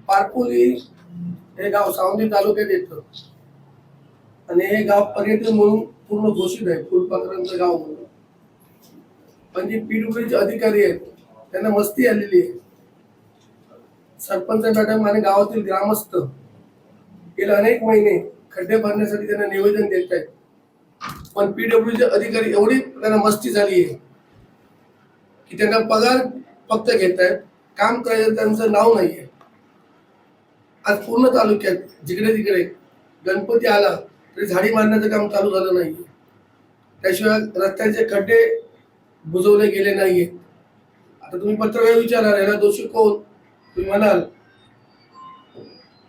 पारपोली हे गाव सावंगी तालुक्यात येतं आणि हे गाव पर्यटन म्हणून पूर्ण घोषित आहे, फुलपाखरांचं गाव म्हणून. पण जे पीडब्ल्यूडीचे अधिकारी आहेत त्यांना मस्ती आलेली आहे. सरपंच मॅडम आणि गावातील ग्रामस्थ गेले अनेक महिने खड्डे भरण्यासाठी त्यांना निवेदन देत आहेत, पण पीडब्ल्यूडीचे अधिकारी एवढी त्यांना मस्ती झाली आहे की त्यांना पगार फक्त घेत आहेत, काम करायचं त्यांचं नाव नाहीये. आज पूर्ण तालुक्यात जिकडे तिकडे गणपती आला तरी झाडी मारण्याचं काम चालू झालं नाहीये. त्याशिवाय रस्त्याचे खड्डे बुजवले गेले नाहीये. आता तुम्ही पत्रकार विचारणार याला दोषी कोण? तुम्ही म्हणाल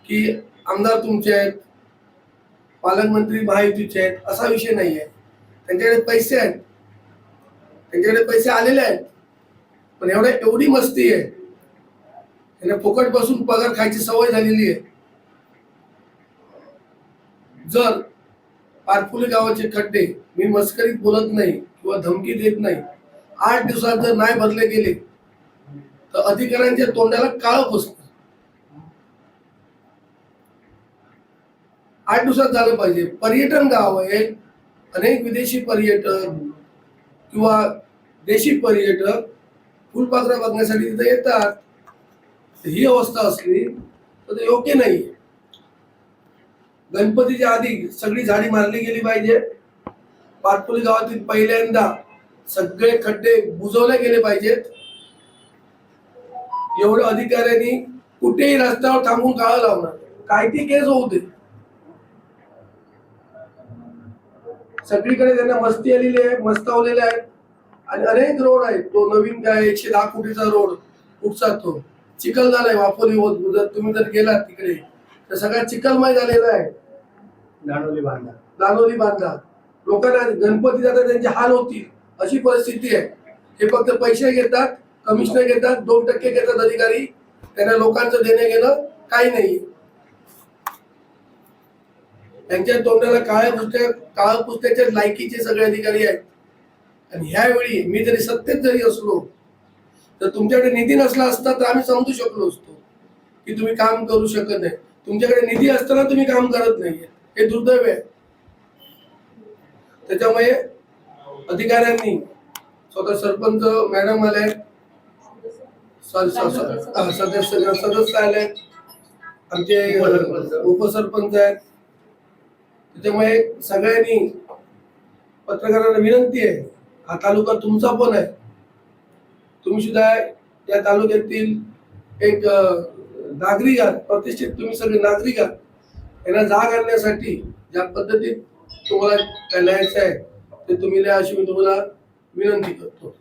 की आमदार तुमचे आहेत, पालकमंत्री महायुतीचे आहेत, असा विषय नाहीये. त्यांच्याकडे पैसे आहेत, त्यांच्याकडे पैसे आलेले आहेत, पण एवढी मस्ती आहे, त्यांना फुकट बसून पगार खायची सवय झालेली आहे. जर पारफुली गावाचे खड्डे, मी मस्करीत बोलत नाही किंवा धमकी देत नाही, 8 दिवसात जर नाही भरले गेले तर अधिकाऱ्यांच्या तोंडाला काळं पुसतं. 8 दिवसात झालं पाहिजे. पर्यटन गाव आहे, अनेक विदेशी पर्यटक किंवा देशी पर्यटक फुलपाखरं बघण्यासाठी तिथे येतात. ही अवस्था असली तर ते योग्य नाही. गणपतीच्या आधी सगळी झाडी मारली गेली पाहिजे. पारपोली गावातील पहिल्यांदा सगळे खड्डे बुजवले गेले पाहिजेत. एवढं अधिकाऱ्यांनी कुठेही रस्त्यावर थांबून काळं लावणार, काय ती केस होऊ दे. सगळीकडे त्यांना मस्ती आलेली आहे, मस्तावलेले आहेत. आणि अनेक रोड आहेत. तो नवीन काय 110 कोटीचा रोड कुठचा तो चिखल झालाय वापोली होत. जर तुम्ही जर गेलात तिकडे तर सगळा चिखलमय झालेला आहे. दानोली बांधा लोकांना गणपती जातात त्यांचे हाल होतील अशी परिस्थिती आहे. हे फक्त पैसे घेतात, कमिशनर घेतात, 2% घेतात अधिकारी. त्यांना लोकांचं देणं घेणं काही नाही. त्यांच्या तोंडाला काळ्या पुसत्याच्या लायकीचे सगळे अधिकारी आहेत. आणि ह्यावेळी मी जरी सत्तेत जरी असलो तर तुमच्याकडे निधी नसला असता तर आम्ही समजू शकलो असतो की तुम्ही काम करू शकत नाही. तुमच्याकडे निधी असताना तुम्ही काम करत नाहीये, हे दुर्दैव आहे. त्याच्यामुळे अधिकाऱ्यांनी स्वतः सरपंच मॅडम आले, सदस्य आले, आमचे उपसरपंच आहेत. त्याच्यामुळे सगळ्यांनी पत्रकारांना विनंती आहे, हा तालुका तुमचा पण आहे. तुम्ही सुद्धा या तालुक्यातील एक नागरिक आहात, प्रतिष्ठित तुम्ही सगळे नागरिक आहात. यांना जाग आणण्यासाठी ज्या पद्धतीत तुम्हाला न्यायचं आहे ते तुम्ही लिहा अशी मी तुम्हाला विनंती करतो.